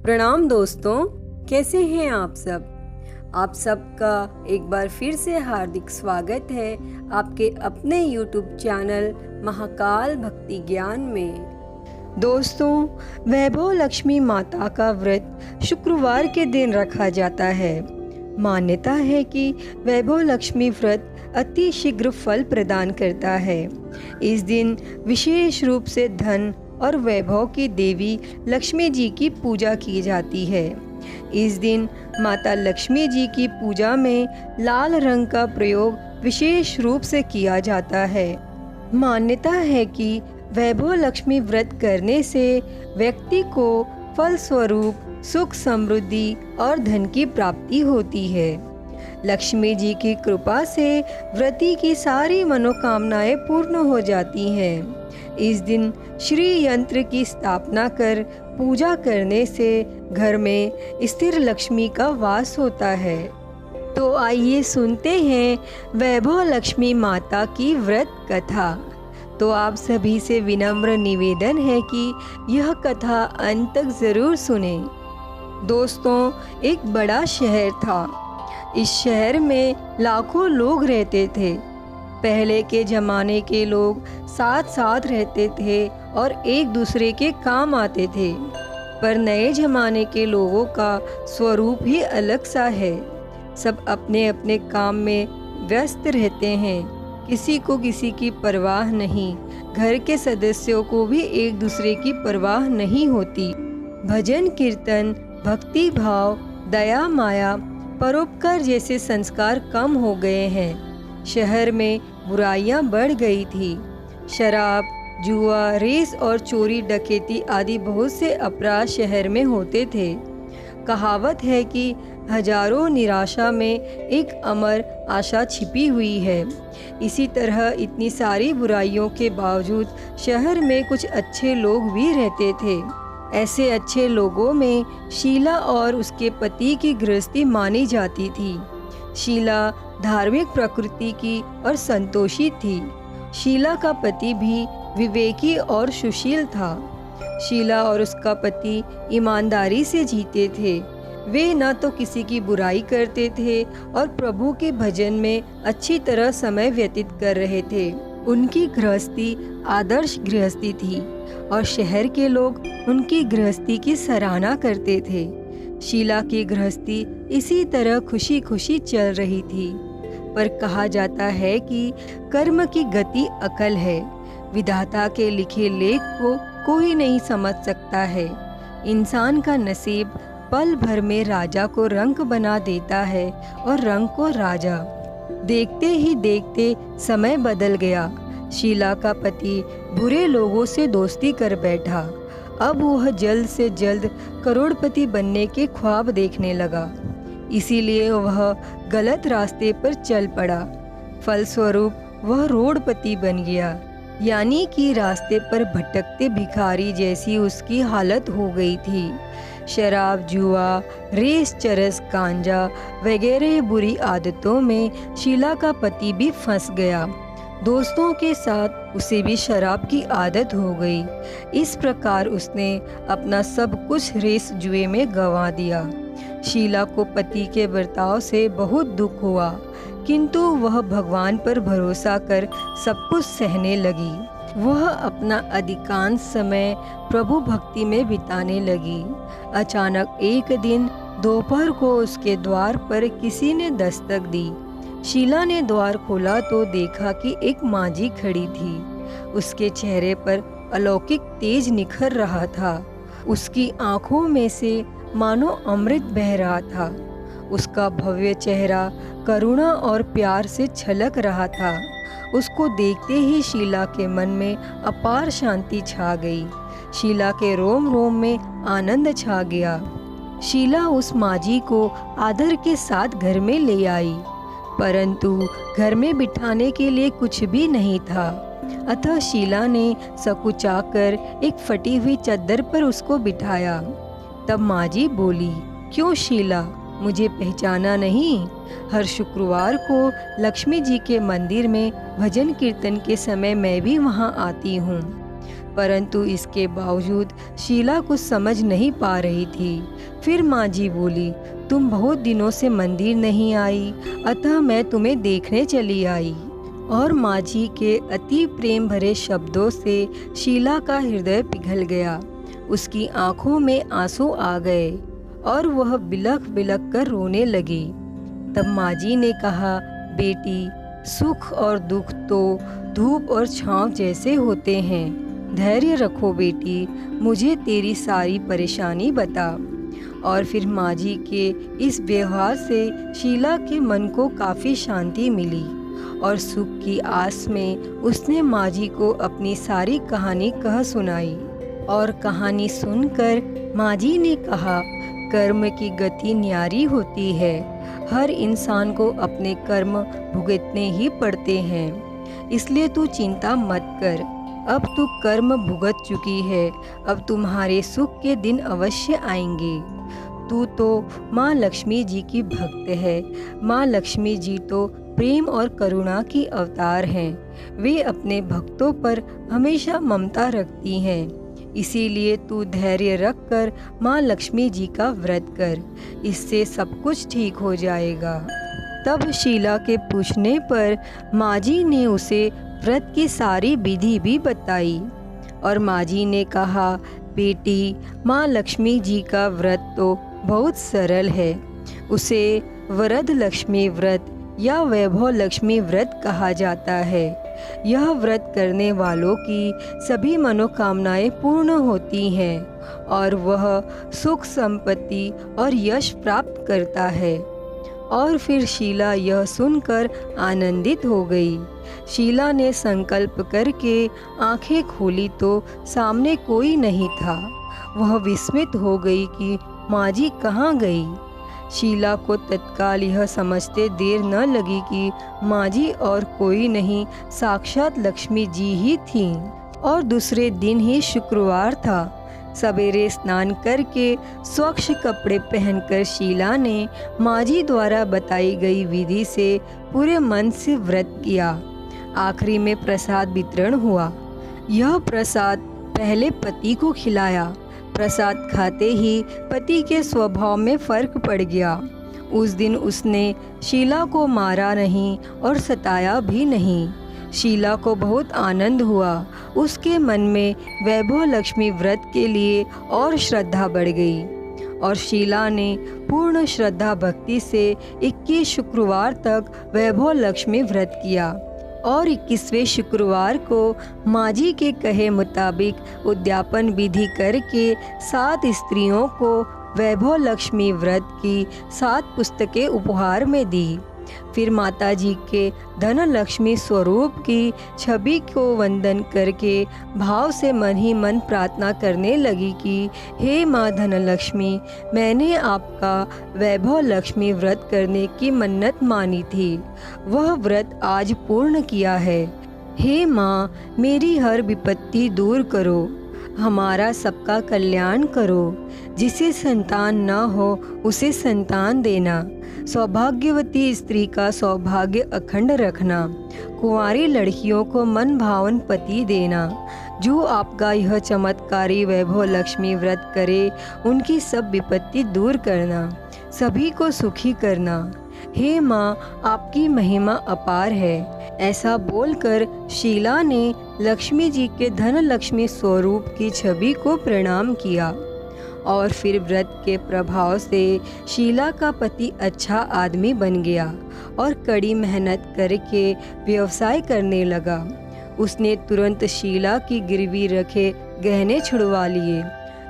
प्रणाम दोस्तों, कैसे हैं आप सब। आप सबका एक बार फिर से हार्दिक स्वागत है आपके अपने YouTube चैनल महाकाल भक्ति ज्ञान में। दोस्तों, वैभव लक्ष्मी माता का व्रत शुक्रवार के दिन रखा जाता है। मान्यता है कि वैभव लक्ष्मी व्रत अति शीघ्र फल प्रदान करता है। इस दिन विशेष रूप से धन और वैभव की देवी लक्ष्मी जी की पूजा की जाती है। इस दिन माता लक्ष्मी जी की पूजा में लाल रंग का प्रयोग विशेष रूप से किया जाता है। मान्यता है कि वैभव लक्ष्मी व्रत करने से व्यक्ति को फल स्वरूप सुख, समृद्धि और धन की प्राप्ति होती है। लक्ष्मी जी की कृपा से व्रती की सारी मनोकामनाएं पूर्ण हो जाती हैं। इस दिन श्री यंत्र की स्थापना कर पूजा करने से घर में स्थिर लक्ष्मी का वास होता है। तो आइए सुनते हैं वैभव लक्ष्मी माता की व्रत कथा। तो आप सभी से विनम्र निवेदन है कि यह कथा अंत तक जरूर सुने। दोस्तों, एक बड़ा शहर था। इस शहर में लाखों लोग रहते थे। पहले के ज़माने के लोग साथ साथ रहते थे और एक दूसरे के काम आते थे। पर नए ज़माने के लोगों का स्वरूप ही अलग सा है। सब अपने अपने काम में व्यस्त रहते हैं। किसी को किसी की परवाह नहीं। घर के सदस्यों को भी एक दूसरे की परवाह नहीं होती। भजन कीर्तन, भक्ति भाव, दया माया, परोपकार जैसे संस्कार कम हो गए हैं। शहर में बुराइयां बढ़ गई थी। शराब, जुआ, रेस और चोरी डकैती आदि बहुत से अपराध शहर में होते थे। कहावत है कि हजारों निराशा में एक अमर आशा छिपी हुई है। इसी तरह इतनी सारी बुराइयों के बावजूद शहर में कुछ अच्छे लोग भी रहते थे। ऐसे अच्छे लोगों में शीला और उसके पति की गृहस्थी मानी जाती थी। शीला धार्मिक प्रकृति की और संतोषी थी। शीला का पति भी विवेकी और सुशील था। शीला और उसका पति ईमानदारी से जीते थे। वे न तो किसी की बुराई करते थे और प्रभु के भजन में अच्छी तरह समय व्यतीत कर रहे थे। उनकी गृहस्थी आदर्श गृहस्थी थी और शहर के लोग उनकी गृहस्थी की सराहना करते थे। शीला की गृहस्थी इसी तरह खुशी खुशी चल रही थी। पर कहा जाता है कि कर्म की गति अकल है। विधाता के लिखे लेख को कोई नहीं समझ सकता है। इंसान का नसीब पल भर में राजा को रंक बना देता है और रंक को राजा। देखते ही देखते समय बदल गया। शीला का पति बुरे लोगों से दोस्ती कर बैठा। अब वह जल्द से जल्द करोड़पति बनने के ख्वाब देखने लगा। इसीलिए वह गलत रास्ते पर चल पड़ा। फलस्वरूप वह रोडपति बन गया, यानी कि रास्ते पर भटकते भिखारी जैसी उसकी हालत हो गई थी। शराब, जुआ, रेस, चरस, गांजा वगैरह बुरी आदतों में शीला का पति भी फंस गया। दोस्तों के साथ उसे भी शराब की आदत हो गई। इस प्रकार उसने अपना सब कुछ रेस जुए में गंवा दिया। शीला को पति के बर्ताव से बहुत दुख हुआ, किंतु वह भगवान पर भरोसा कर सब कुछ सहने लगी। वह अपना अधिकांश समय प्रभु भक्ति में बिताने लगी। अचानक एक दिन दोपहर को उसके द्वार पर किसी ने दस्तक दी। शीला ने द्वार खोला तो देखा कि एक मांझी खड़ी थी। उसके चेहरे पर अलौकिक तेज निखर रहा था। उसकी आंखों में से मानो अमृत बह रहा था। उसका भव्य चेहरा करुणा और प्यार से छलक रहा था। उसको देखते ही शीला के मन में अपार शांति छा गई। शीला के रोम रोम में आनंद छा गया। शीला उस मांझी को आदर के साथ घर में ले आई, परंतु घर में बिठाने के लिए कुछ भी नहीं था। अतः शीला ने सकुचाकर एक फटी हुई चद्दर पर उसको बिठाया। तब मांझी बोली, क्यों शीला, मुझे पहचाना नहीं? हर शुक्रवार को लक्ष्मी जी के मंदिर में भजन कीर्तन के समय मैं भी वहां आती हूँ। परंतु इसके बावजूद शीला कुछ समझ नहीं पा रही थी। फिर माँ जी बोली, तुम बहुत दिनों से मंदिर नहीं आई, अतः मैं तुम्हें देखने चली आई। और माँ जी के अति प्रेम भरे शब्दों से शीला का हृदय पिघल गया। उसकी आंखों में आंसू आ गए और वह बिलख बिलख कर रोने लगी। तब माँ जी ने कहा, बेटी, सुख और दुख तो धूप और छांव जैसे होते हैं। धैर्य रखो बेटी, मुझे तेरी सारी परेशानी बता। और फिर माँ जी के इस व्यवहार से शीला के मन को काफ़ी शांति मिली और सुख की आस में उसने माँ जी को अपनी सारी कहानी कह सुनाई। और कहानी सुनकर माँ जी ने कहा, कर्म की गति न्यारी होती है। हर इंसान को अपने कर्म भुगतने ही पड़ते हैं, इसलिए तू चिंता मत कर। अब तू कर्म भुगत चुकी है, अब तुम्हारे सुख के दिन अवश्य आएंगे। तू तो माँ लक्ष्मी जी की भक्त है। माँ लक्ष्मी जी तो प्रेम और करुणा की अवतार हैं। वे अपने भक्तों पर हमेशा ममता रखती हैं। इसीलिए तू धैर्य रख कर माँ लक्ष्मी जी का व्रत कर, इससे सब कुछ ठीक हो जाएगा। तब शीला के पूछने पर माँ जी ने उसे व्रत की सारी विधि भी बताई। और माँ जी ने कहा, बेटी, माँ लक्ष्मी जी का व्रत तो बहुत सरल है। उसे वरद लक्ष्मी व्रत या वैभव लक्ष्मी व्रत कहा जाता है। यह व्रत करने वालों की सभी मनोकामनाएं पूर्ण होती हैं और वह सुख, संपत्ति और यश प्राप्त करता है। और फिर शीला यह सुनकर आनंदित हो गई। शीला ने संकल्प करके आंखें खोली तो सामने कोई नहीं था। वह विस्मित हो गई कि माँ जी कहाँ गई। शीला को तत्काल यह समझते देर न लगी कि माँ जी और कोई नहीं, साक्षात लक्ष्मी जी ही थीं। और दूसरे दिन ही शुक्रवार था। सवेरे स्नान करके स्वच्छ कपड़े पहनकर शीला ने माँ जी द्वारा बताई गई विधि से पूरे मन से व्रत किया। आखिरी में प्रसाद वितरण हुआ। यह प्रसाद पहले पति को खिलाया। प्रसाद खाते ही पति के स्वभाव में फर्क पड़ गया। उस दिन उसने शीला को मारा नहीं और सताया भी नहीं। शीला को बहुत आनंद हुआ। उसके मन में वैभव लक्ष्मी व्रत के लिए और श्रद्धा बढ़ गई और शीला ने पूर्ण श्रद्धा भक्ति से 21 शुक्रवार तक वैभव लक्ष्मी व्रत किया। और 21वें शुक्रवार को माँ जी के कहे मुताबिक उद्यापन विधि करके 7 स्त्रियों को वैभव लक्ष्मी व्रत की 7 पुस्तकें उपहार में दी। फिर माता जी के धन लक्ष्मी स्वरूप की छवि को वंदन करके भाव से मन ही मन प्रार्थना करने लगी कि हे माँ धनलक्ष्मी, मैंने आपका वैभव लक्ष्मी व्रत करने की मन्नत मानी थी, वह व्रत आज पूर्ण किया है। हे माँ, मेरी हर विपत्ति दूर करो, हमारा सबका कल्याण करो। जिसे संतान न हो उसे संतान देना, सौभाग्यवती स्त्री का सौभाग्य अखंड रखना, कुंवारी लड़कियों को मन भावन पति देना। जो आपका यह चमत्कारी वैभव लक्ष्मी व्रत करे उनकी सब विपत्ति दूर करना, सभी को सुखी करना। हे माँ, आपकी महिमा अपार है। ऐसा बोलकर शीला ने लक्ष्मी जी के धन लक्ष्मी स्वरूप की छवि को प्रणाम किया। और फिर व्रत के प्रभाव से शीला का पति अच्छा आदमी बन गया और कड़ी मेहनत करके व्यवसाय करने लगा। उसने तुरंत शीला की गिरवी रखे गहने छुड़वा लिए।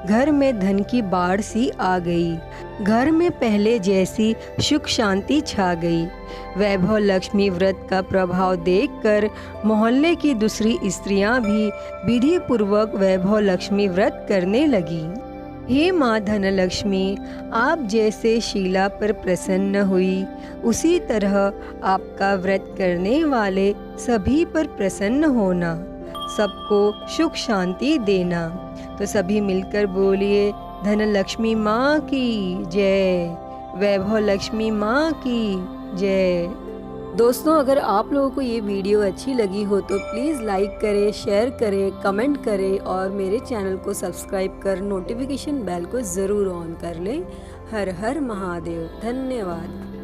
घर में धन की बाढ़ सी आ गई। घर में पहले जैसी सुख शांति छा गई। वैभव लक्ष्मी व्रत का प्रभाव देखकर मोहल्ले की दूसरी स्त्रियां भी विधि पूर्वक वैभव लक्ष्मी व्रत करने लगी। हे माँ धनलक्ष्मी, आप जैसे शीला पर प्रसन्न हुई, उसी तरह आपका व्रत करने वाले सभी पर प्रसन्न होना, सबको सुख शांति देना। तो सभी मिलकर बोलिए, धनलक्ष्मी माँ की जय, वैभव लक्ष्मी माँ की जय। दोस्तों, अगर आप लोगों को ये वीडियो अच्छी लगी हो तो प्लीज़ लाइक करें, शेयर करें, कमेंट करें और मेरे चैनल को सब्सक्राइब कर नोटिफिकेशन बेल को ज़रूर ऑन कर लें। हर हर महादेव। धन्यवाद।